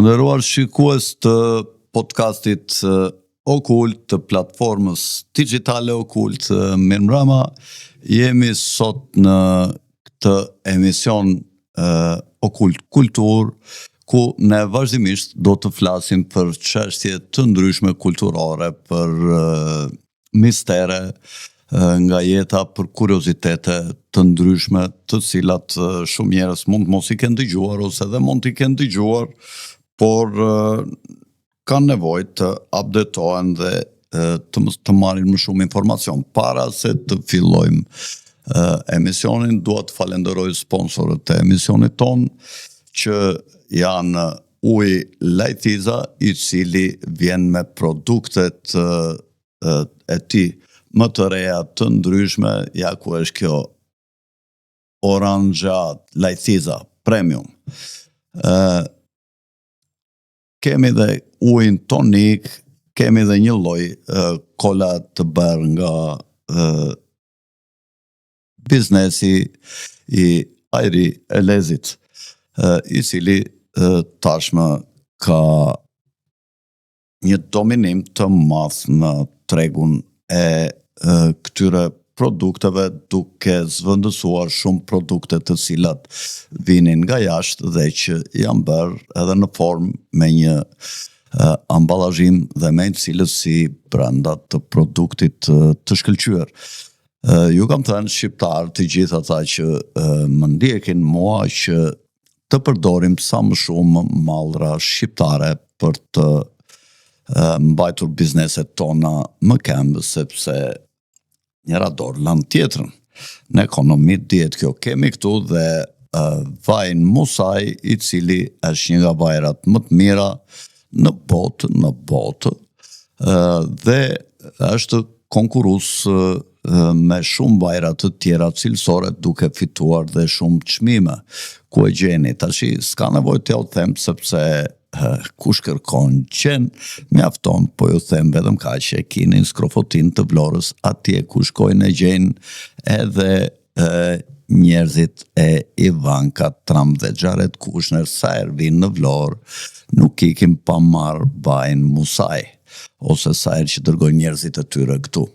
Të nderuar shikues të podcastit Okult të platformës digjitale Okult, mirëmbrëma. Jemi sot në këtë emision Okult Kultur, ku ne vazhdimisht do të flasim për çështje të ndryshme kulturore, për mistere nga jeta, për kuriozitete të ndryshme, të cilat shumë njerëz mund mos i kenë dëgjuar ose edhe mund t'i kenë dëgjuar, por kanë nevojë të updatohen dhe të marrin më shumë informacion. Para se të fillojmë emisionin, dua të falenderoj sponsorët e emisionit ton, që janë Uji Lajthiza, i cili vjen me produktet e tij më të reja, të ndryshme. Ja ku është kjo Oranxha Lajthiza Premium. Kemi dhe ujin tonik, kemi dhe një lloj kola të bërë nga biznesi i Ajri Elezit, i cili tashmë ka një dominim të madh në tregun e këtyre produkteve, duke zvendësuar shumë produkte të cilat vinin nga jashtë dhe që janë bërë edhe në formë me një amballazhim dhe me një cilësi brenda të produktit të shkëlqyer. Ju kam thënë shqiptar, të gjithë ata që më ndjekin mua, që të përdorim sa më shumë mallra shqiptare për të mbajtur bizneset tona më këmbë, sepse njëra dorë lan tjetrën. Në ekonomi dihet kjo. Kemi këtu dhe vajin Musaj, i cili është një nga vajrat më të mira në botë, dhe është konkurrues me shumë vajra të tjera cilësore, duke fituar dhe shumë çmime. Ku e gjeni? Tashi s'ka nevojë t'ja u them, sepse kush kërkon qen, mjafton, po ju them vetëm kaq që e keni skrofotin të Vlorës, atje ku shkojnë e gjejnë edhe njerëzit e Ivanka Trump dhe Jared Kushner, sa herë vinë në Vlorë, nuk ikin pa marrë vajin Musaj, ose sa herë që dërgojnë njerëzit e tyre këtu.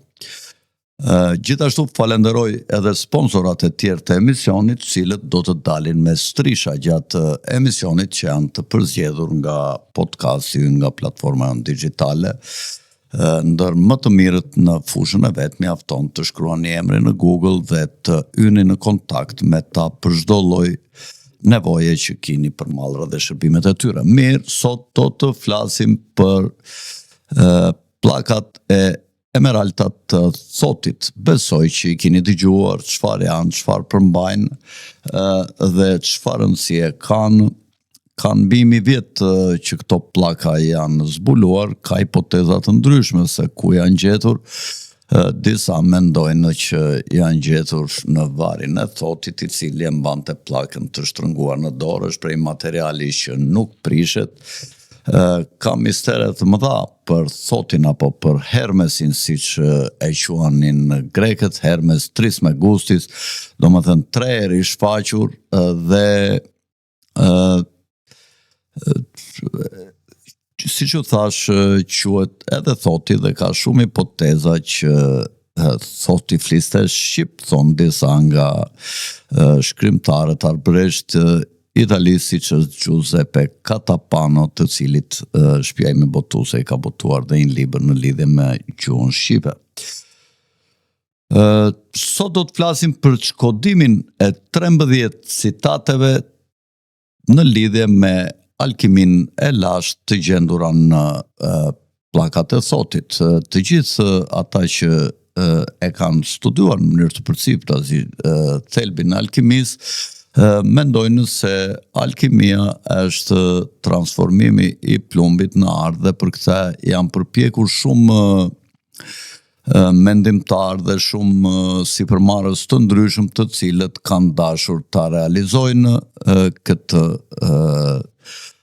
Gjithashtu falenderoj edhe sponsorat e tjerë të emisionit, cilët do të dalin me strisha gjatë emisionit, që janë të përzgjedhur nga podcasti, nga platforma digjitale. Ndër më të mirët në fushën e vet, mjafton të shkruani emrin në Google dhe të hyni në kontakt me ta për çdo lloj nevoje që keni për mallra dhe shërbimet e tyre. Mirë, sot do të flasim për pllakat e emeraltat të thotit. Besoj që i keni dëgjuar çfarë janë, çfarë përmbajnë dhe çfarë rëndësie kanë. Kanë bimi vjet që këto pllaka janë zbuluar, ka hipoteza të ndryshme se ku janë gjetur. Disa mendojnë që janë gjetur në varin e thotit, i cili e mbante pllakën të shtrënguar në dorë, është prej materiali që nuk prishet. Ka mistere të mëdha për thotin apo për Hermesin, siç e quanin grekët, Hermes Trismegustis, domethënë 3 herë i shfaqur, dhe siç u thash, quhet edhe thoti dhe ka shumë hipoteza që thoti fliste shqip, thon disa nga shkrimtarët arbëresht italisë, siç është Giuseppe Catapano, të cilit Shtëpia ime botuese ka botuar dhe një libër në lidhje me gjuhën shqipe. Sot do të flasim për çkodimin e 13 citateve në lidhje me alkimin e lashtë të gjendura në pllakat e thotit. Të gjithë ata që e kanë studiuar në mënyrë të përcipër thelbin e alkimisë, mendojnë se alkimia është transformimi i plumbit në ardh, dhe për këtë janë përpjekur shumë mendimtar dhe shumë sipërmarrës të ndryshëm, të cilët kanë dashur ta realizojnë këtë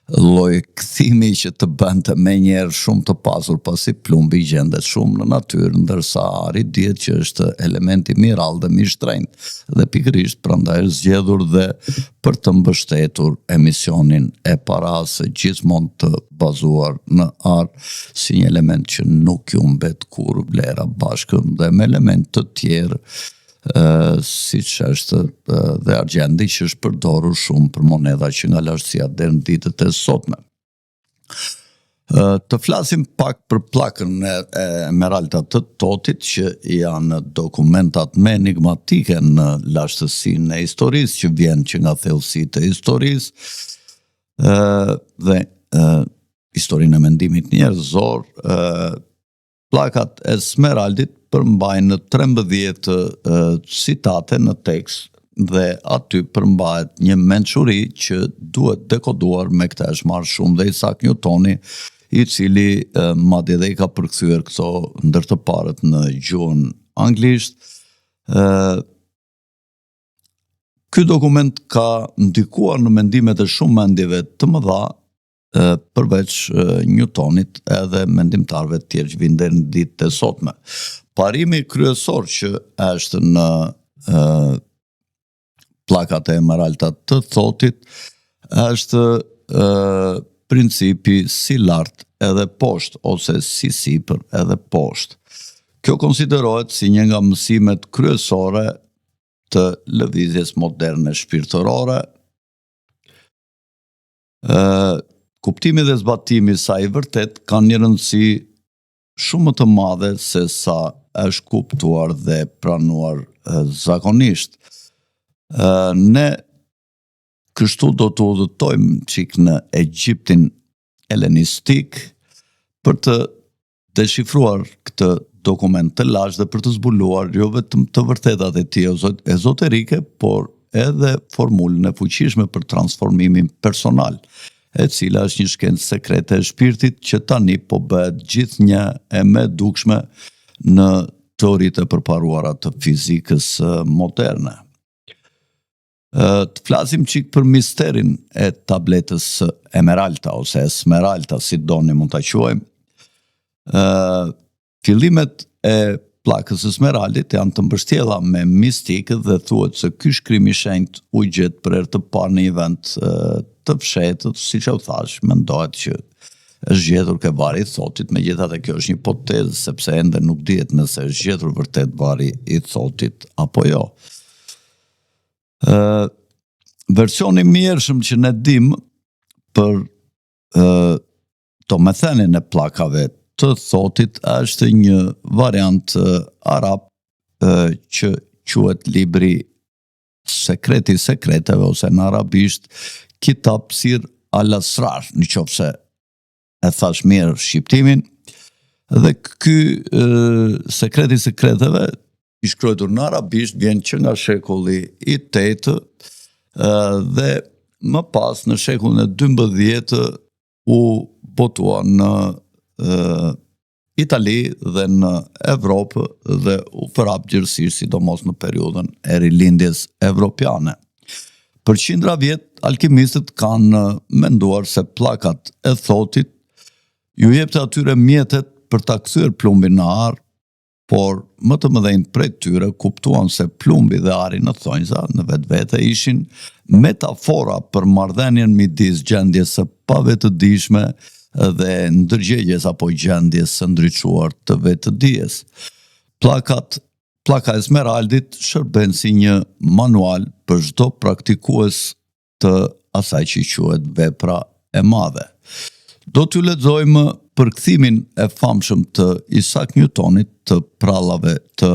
lloj kthimi që të bënte menjëherë shumë të pasur, pasi plumbi gjendet shumë në natyrë, ndërsa ari dihet që është elementi mineral dhe më i shtrenjtë, dhe pikërisht prandaj është zgjedhur dhe për të mbështetur emisionin e parasë gjithmonë të bazuar në ar si një element që nuk ju mbet kur vlera bashkë dhe me element të tjerë si që është dhe argjendi që është përdorur shumë për moneda që nga lashtësia deri në ditët e sotme. Të flasim pak për pllakën e emeralda të Thothit që janë dokumentat më enigmatike në lashtësinë e historisë që vjen që nga thellësitë e historisë dhe historinë e mendimit njerëzor. Pllakat e smeraldit përmbajnë në 13 citate në tekst dhe aty përmbahet një mençuri që duhet dekoduar me këtë është marrë shumë dhe Isaac Newtoni, i cili madje dhe i ka përkthyer këto ndër të parët në gjuhën anglisht. Ky dokument ka ndikuar në mendimet e shumë mendjeve të mëdha, përveç Newtonit edhe mendimtarëve të tjerë që vinë deri në ditët e sotme. Parimi kryesor që është në pllakat e emeralda të Thothit është principi si lart edhe poshtë ose si sipër edhe poshtë. Kjo konsiderohet si një nga mësimet kryesore të lëvizjes moderne shpirtërore. Kuptimi dhe zbatimi i saj vërtet kanë një rëndësi shumë më të madhe se sa është kuptuar dhe pranuar zakonisht. Ne kështu do të udhëtojmë çik në Egjiptin helenistik për të deshifruar këtë dokument të lashtë dhe për të zbuluar jo vetëm të vërtetat e tij ezoterike, por edhe formulën e fuqishme për transformimin personal, e cila është një shkencë sekrete e shpirtit që tani po bëhet gjithnjë e më dukshme në teoritë e përparuara të fizikës moderne. Të flasim çik për misterin e tabletës emeralda ose esmeralda, si doni mund ta quajmë. Fillimet e pllakës së esmeraldit janë të mbështjella me mistikë dhe thuhet se ky shkrim i shenjtë u gjet për herë të parë në një vend të fshehtët, siç u thash, mendohet që është gjetur ke vari i Thothit, megjithatë kjo është një hipotezë sepse ende nuk dihet nëse është gjetur vërtet vari i Thothit apo jo. Versioni më i errshëm që ne dim për domethënien e pllakave të Thothit është një variant arab që quhet libri sekreti i sekreteve ose në arabisht Kitab Sir al-Asrar, nëse e thash mirë shqiptimin. Dhe ky sekreti i sekreteve i shkruar në arabisht vjen që nga shekulli i 8 dhe më pas në shekullin e 12 u botua në Itali dhe në Evropë dhe u përhap gjithësisht sidomos në periudhën e rilindjes evropiane. Për qindra vjet, alkimistët kanë menduar se pllakat e Thothit ju jepte atyre mjetet për ta kthyer plumbin në ar, por më të mëdhenj prej tyre kuptuan se plumbi dhe ari në thonjza në vetvete ishin metafora për marrëdhënien midis gjendjes së pavetëdijshme dhe ndërgjegjes apo gjendjes së ndriçuar të vetëdijes. Pllaka e esmeraldit shërben si një manual për çdo praktikues të asaj që quhet vepra e madhe. Do t'ju lexojmë përkthimin e famshëm të Isaac Newtonit të prallave të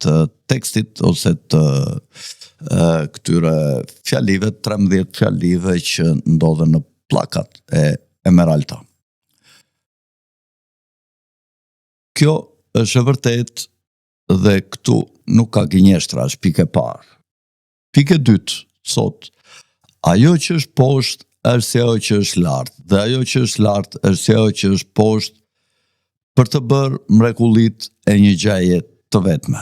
të tekstit ose të këtyre fjalive, 13 fjalive që ndodhen në pllakat e emeralda. Kjo është e vërtet dhe këtu nuk ka gënjeshtra, është pikë e parë. Pikë e dytë, thot, ajo që është poshtë është si ajo që është lartë, dhe ajo që është lartë është si ajo që është poshtë për të bërë mrekullit e një gjaje të vetme.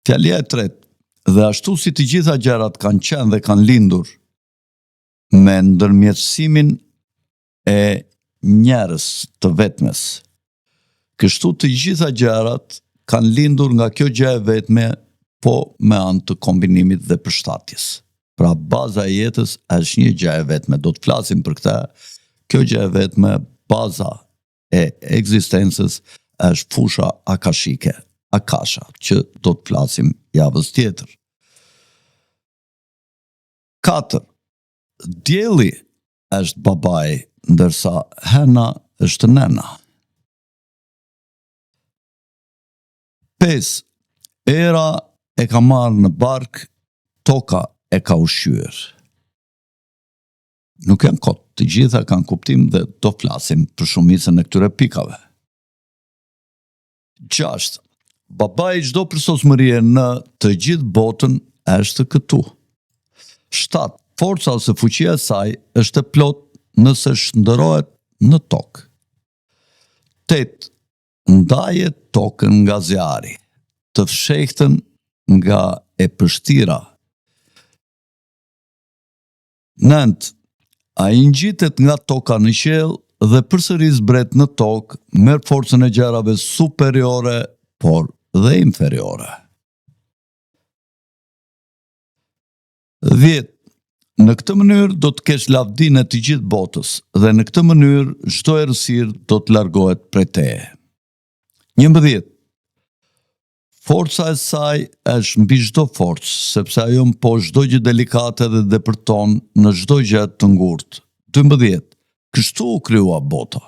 Fjalia e tretë, Dhe ashtu si të gjitha gjërat kanë qenë dhe kanë lindur me ndërmjetësimin e njerëz të vetmes. Kështu të gjitha gjërat kanë lindur nga kjo gjë e vetme, po me anë të kombinimit dhe përshtatjes. Pra baza e jetës është një gjë e vetme, do të flasim për këtë. Kjo gjë e vetme, baza e ekzistencës është fusha akashike, akasha, që do të flasim javës tjetër. 4. Dielli është babai, ndërsa hena është nena. 5. Era e ka marrë në bark, toka e ka ushqyer. Nuk janë kot, të gjitha kanë kuptim dhe do flasim për shumicën e këtyre pikave. 6. Babai i çdo përsosmërie në të gjithë botën është këtu. 7. Forca ose fuqia e saj është e plot nëse shndërrohet në tokë. 8. Ndaje tokën nga zjarri, të fshehtën nga e pështira. 9. Ai ngjitet nga toka në qiell dhe përsëri zbret në tokë, merr forcën e gjërave superiore, por dhe inferiore. 10. Në këtë mënyrë do të kesh lavdinë e të gjithë botës dhe në këtë mënyrë çdo errësirë do të largohet prej teje. 11. Forca e saj është mbi çdo forcë, sepse ajo mposh çdo gjë delikate dhe depërton në çdo gjë të ngurtë. 12. Kështu u krijua bota.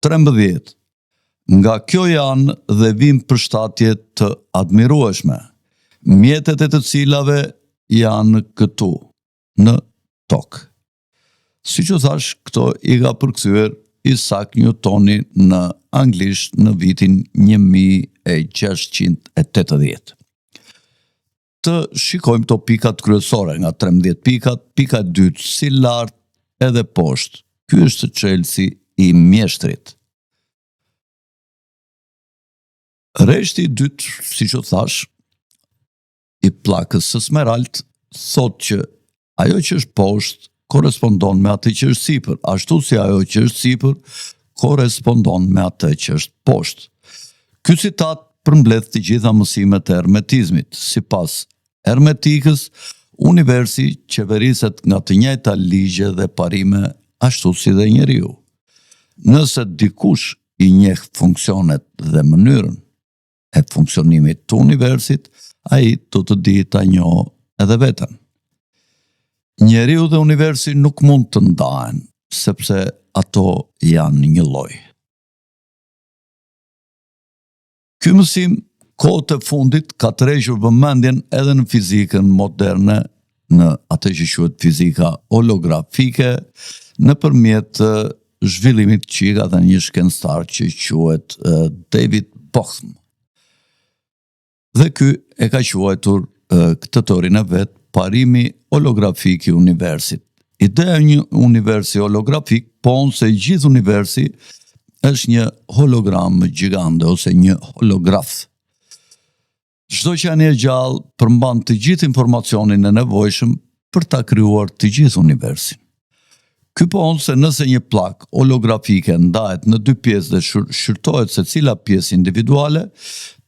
13. Nga kjo janë dhe vijnë përshtatje të admirueshme, mjetet e të cilave janë këtu, në tokë. Si që thash, këto i ka përkthyer Isaac Newtoni në anglisht në vitin 1680. Të shikojmë to pikat kryesore nga 13 pikat, pika 2 si lart edhe poshtë. Ky është çelësi i mjeshtrit. Reshti i dytë, si që thash, i pllakës së smeralt, thot që ajo që është poshtë korespondon me atë që është sipër, ashtu si ajo që është sipër korespondon me atë që është poshtë. Ky citat përmbledh të gjitha mësimet e hermetizmit. Sipas hermetikës, universi qeveriset nga të njëjta ligje dhe parime ashtu si dhe njeriu. Nëse dikush i njeh funksionet dhe mënyrën e funksionimit të universit, ai do të di ta njohë edhe veten. Njeriu dhe universi nuk mund të ndahen, sepse ato janë një lloj. Ky mësim, kohët e fundit, ka tërhequr vëmendjen edhe në fizikën moderne, në atë që quhet fizika holografike, nëpërmjet zhvillimit që i ka dhënë një shkencëtar që quhet David Bohm. Dhe ky e ka quajtur këtë teorinë e vet parimi holografik i universit. Ideja e një universi holografik po se gjithë universi është një hologram gjigande ose një holograf. Çdo qenie e gjallë përmban të gjithë informacionin e nevojshëm për ta krijuar të gjithë universin. Ky po se nëse një pllak holografike ndahet në 2 pjesë dhe shërtohet secila pjesë individuale,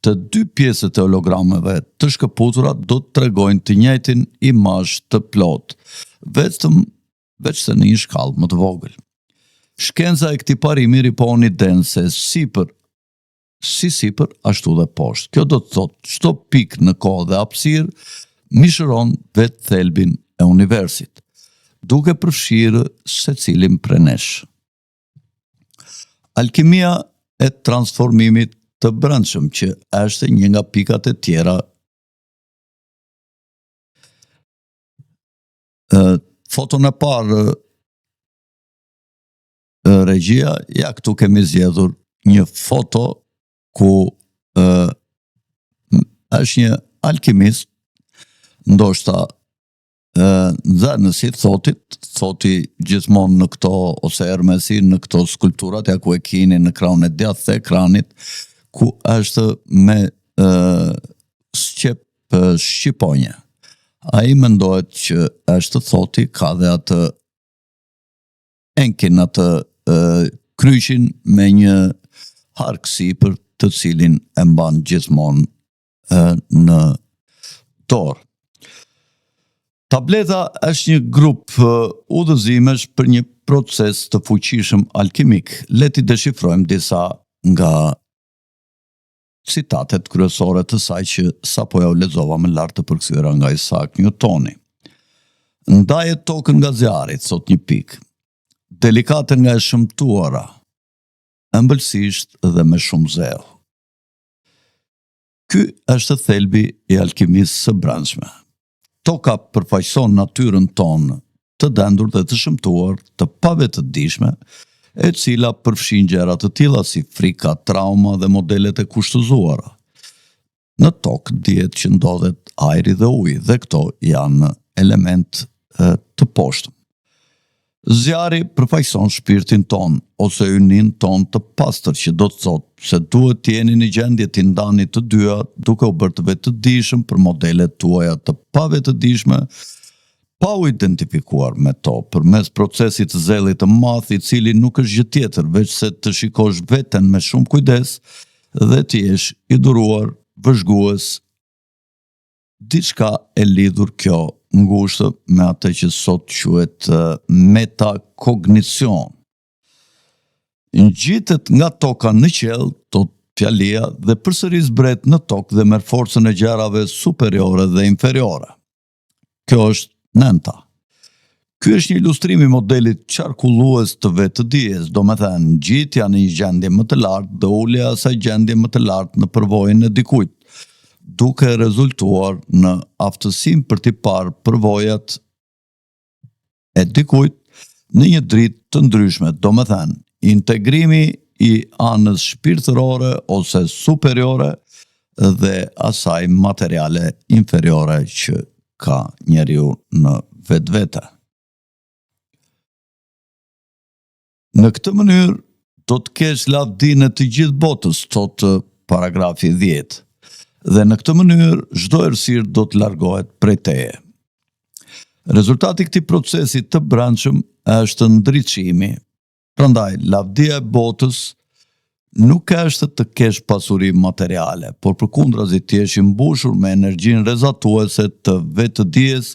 të 2 pjesët e hologrameve të shkëputura do të tregojnë të njëjtin imazh të plot, veç se në një shkallë më të vogël. Shkenca e këtij parimi ripon idenë se sipër, ashtu dhe poshtë. Kjo do të thotë çdo pikë në kohë dhe hapësirë mishëron vetë thelbin e universit, duke përfshirë secilin prej nesh. Alkimia e transformimit të brendshëm, që është një nga pikat e tjera. Foton e parë, regjia, ja këtu kemi zgjedhur një foto ku është një alkimist, ndoshta nxënësi thoti gjithmonë në këto, ose Hermesi në këto skulpturat, ja ku e kini në krahun e djathtë të ekranit, ku është me sqep për shqiponje. Ai mendohet që është thoti ka dhe atë enkin atë kryqin me një harkësi për të cilin e mban gjithmonë në dorë. Tableta është një grup udhëzimesh për një proces të fuqishëm alkimik. Le t'i deshifrojmë disa nga citatet kryesore të saj që sapo ja u lexova më lart të përkthyera nga Isaac Newtoni. Ndaje tokën nga zjarrit, thot një pikë, delikate nga e shëmtuara, ëmbëlsisht dhe me shumë zell. Ky është thelbi i alkimisë së brendshme. Toka përfaqëson natyrën tonë të dendur dhe të shëmtuar, të pavetëdijshme, e cila përfshin gjëra të tilla si frika, trauma dhe modelet e kushtëzuara. Në tokë dihet që ndodhet ajri dhe uji, dhe këto janë element të poshtëm. Zjarri përfaqëson shpirtin ton ose ynin ton të pastër, që do të thotë se duhet të jeni në gjendje të ndani të dyja duke u bërë të vetëdijshëm për modelet tuaja të pavetëdijshme, pa u identifikuar me to përmes procesit të zellit të madh, i cili nuk është gjë tjetër veç se të shikosh veten me shumë kujdes dhe të jesh i duruar, vëzhgues, diçka e lidhur kjo ngushtë me atë që sot quhet metakognicion. Ngjitet nga toka në qiell, thot fjalia, dhe përsëri zbret në tokë dhe merr forcën e gjërave superiore dhe inferiore. Kjo është nënta. Ky është një ilustrim i modelit qarkullues të vetëdijes, domethënë ngjitja në një gjendje më të lartë dhe ulja e asaj gjendje më të lartë në përvojën e dikujt, duke rezultuar në aftësinë për t'i parë përvojat e dikujt në një dritë të ndryshme, domethënë integrimi i anës shpirtërore ose superiore dhe asaj materiale inferiore që ka njeriu në vetvete. Në këtë mënyrë do të kesh lavdinë e të gjithë botës, thot paragrafi 10. Dhe në këtë mënyrë çdo errësirë do të largohet prej teje. Rezultati i këtij procesi të brendshëm është ndriçimi. Prandaj lavdia e botës nuk është të kesh pasuri materiale, por përkundrazi të jesh i mbushur me energjinë rrezatuese të vetëdijes,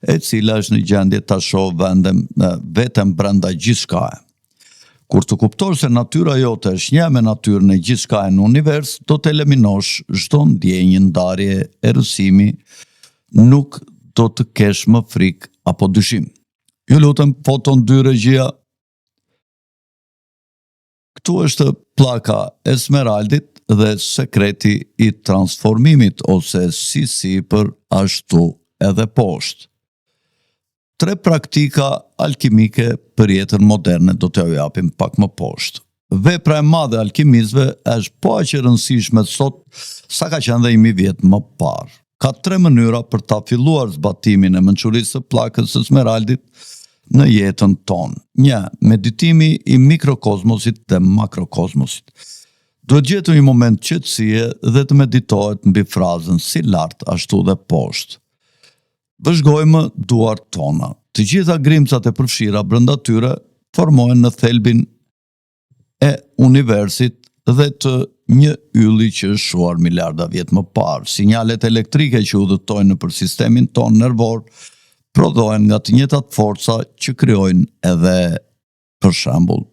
e cila është në gjendje ta shohë veten brenda gjithçkaje. Kur të kuptosh se natyra jote është një me natyrën e gjithçkaje në univers, do të eliminosh çdo ndjenjë ndarje, errësimi, nuk do të kesh më frikë apo dyshim. Ju lutem, foton 2 regjia. Këtu është pllaka e smeraldit dhe sekreti i transformimit, ose si sipër ashtu edhe poshtë. 3 praktika alkimike për jetën moderne do t'ju japim pak më poshtë. Vepra e madhe e alkimistëve është po aq e rëndësishme sot sa ka qenë dhe 1000 vjet më parë. Ka 3 mënyra për ta filluar zbatimin e mençurisë së pllakës së smeraldit në jetën tonë. 1. Meditimi i mikrokozmosit dhe makrokozmosit. Duhet gjetur një moment qetësie dhe të meditohet mbi frazën si lart ashtu dhe poshtë. Vëzhgojmë duart tona. Të gjitha grimcat e përfshira brenda tyre formohen në thelbin e universit dhe të një ylli që është shuar miliarda vjet më parë. Sinjalet elektrike që udhëtojnë nëpër sistemin ton nervor prodhohen nga të njëjtat forca që krijojnë edhe, për shembull,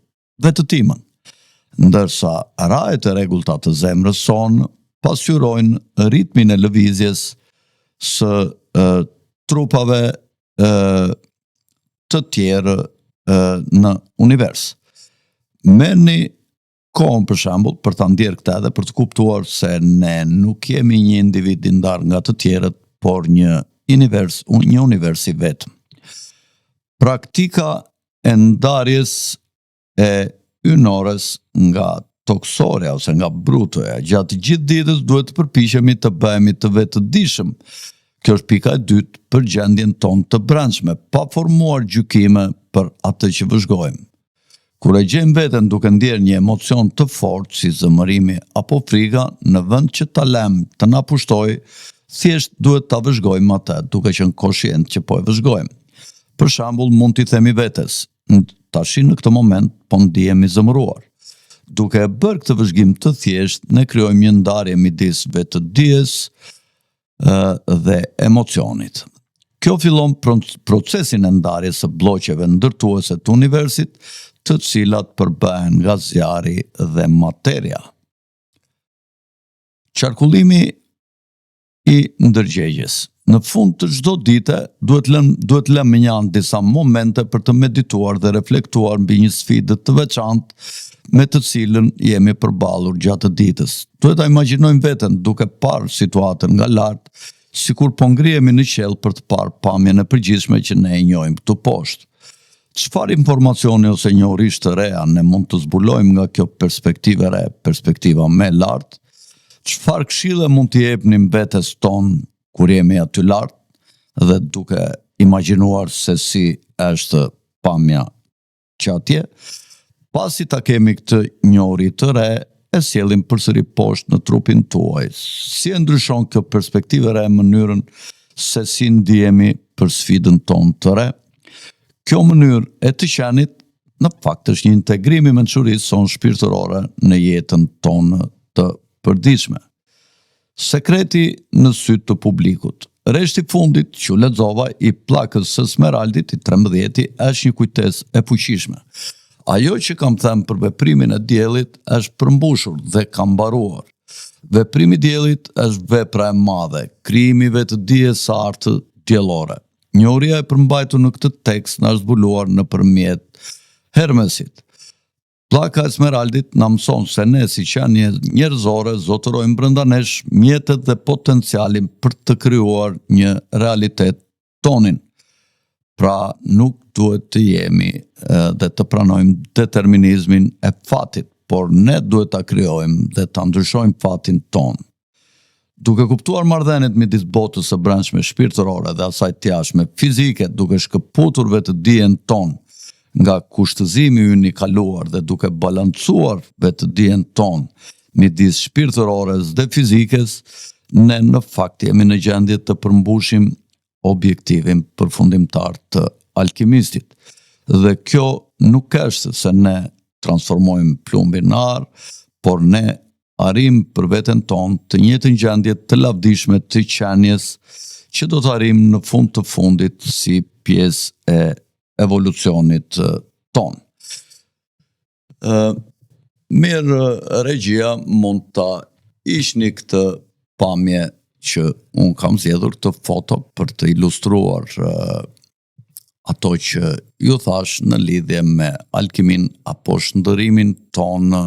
vetëtimën. Ndërsa rajet e rregullta të zemrës sonë pasqyrojnë ritmin e lëvizjes së trupave të tjerë në univers. Merrni kohën për shembull për ta ndjerë këtë edhe për të kuptuar se ne nuk jemi një individ i ndarë nga të tjerët, por një univers i vetëm. Praktika e ndarjes e ynores nga toksoria ose nga brutoja gjatë gjithë ditës duhet të përpiqemi të bëhemi të vetëdijshëm. Kjo është pika e dytë për gjendjen tonë të brendshme, pa formuar gjykime për atë që vëzhgojmë. Kur e gjejmë veten duke ndjerë një emocion të fortë si zëmërimi apo frika, në vend që ta lëmë të na pushtojë, thjesht duhet ta vëzhgojmë atë duke qenë koshient që po e vëzhgojmë. Për shembull, mund t'i themi vetes, tashi në këtë moment po ndihemi zëmëruar. Duke e bërë këtë vëzhgim të thjesht, ne krijojmë një ndarje midis vetëdijes dhe emocionit. Kjo fillon procesin e ndarjes së bloqeve ndërtuese të universit, të cilat përbëhen nga zjarri dhe materia. Qarkullimi i ndërgjegjes. Në fund të çdo dite duhet lëmë një anë disa momente për të medituar dhe reflektuar mbi një sfidë të veçantë me të cilën jemi përballur gjatë ditës. Duhet ta imagjinojmë veten duke parë situatën nga lart, sikur po ngrihemi në qiell për të parë pamjen e përgjithshme që ne e njohim këtu poshtë. Çfarë informacioni ose njohurish të reja ne mund të zbulojmë nga kjo perspektive re, perspektiva më e lartë? Çfarë këshille mund t'i jepnim vetes tonë kur jemi aty lart dhe duke imagjinuar se si është pamja që atje? Pasi ta kemi këtë njohuri të re, e sjellim përsëri poshtë në trupin tuaj. Si e ndryshon kjo perspektive re mënyrën se si ndihemi për sfidën tonë të re? Kjo mënyrë e të qenit në fakt është një integrim i mençurisë sonë shpirtërore në jetën tonë të përditshme. Sekreti në sytë të publikut. Reshti fundit që lexova i pllakës së Smeraldit i 13 është një kujtesë e fuqishme. Ajo që kam thënë për veprimin e diellit është përmbushur dhe ka mbaruar. Veprimi i diellit është vepra e madhe, krijimi i vetëdijes së artë diellore. Njohuria e përmbajtur në këtë tekst na është zbuluar nëpërmjet Hermesit. Pllaka e Smeraldit na mëson se ne si qenie njerëzore zotërojmë brenda nesh mjetet dhe potencialin për të krijuar një realitet tonin. Pra nuk duhet të jemi dhe të pranojmë determinizmin e fatit, por ne duhet ta krijojmë dhe ta ndryshojmë fatin tonë. Duke kuptuar marrëdhëniet midis botës së brendshme shpirtërore dhe asaj të jashtme fizike, duke shkëputur vetëdijen tonë nga kushtëzimi ynë i kaluar dhe duke balancuar vetëdijen tonë midis shpirtërores dhe fizikes, ne në fakt jemi në gjendje të përmbushim objektivin përfundimtar të alkimistit. Dhe kjo nuk është se ne transformojmë plumbin në ar, por ne arrim për veten tonë të njëjtën gjendje të lavdishme të qenies që do të arrim në fund të fundit si pjesë e evolucionit tonë. Mirë, regjia mund ta ishni këtë pamje që unë kam zgjedhur këtë foto për të ilustruar ato që ju thash në lidhje me alkimin apo shndërimin tonë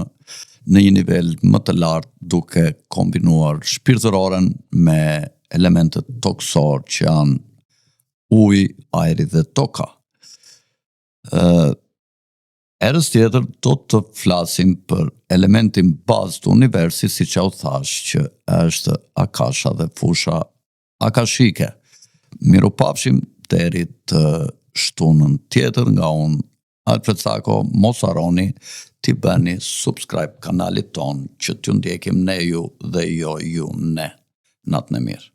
në një nivel më të lartë duke kombinuar shpirtëroren me elementet tokësor që janë uji, ajri dhe toka. Herës tjetër do të flasim për elementin bazë të universit, siç u thash, që është akasha dhe fusha akashike. Mirupafshim deri të shtunën tjetër nga unë, Alfred Sako. Mos harroni t'i bëni subscribe kanalit ton që t'ju ndjekim ne ju dhe jo ju ne. Natën e mirë.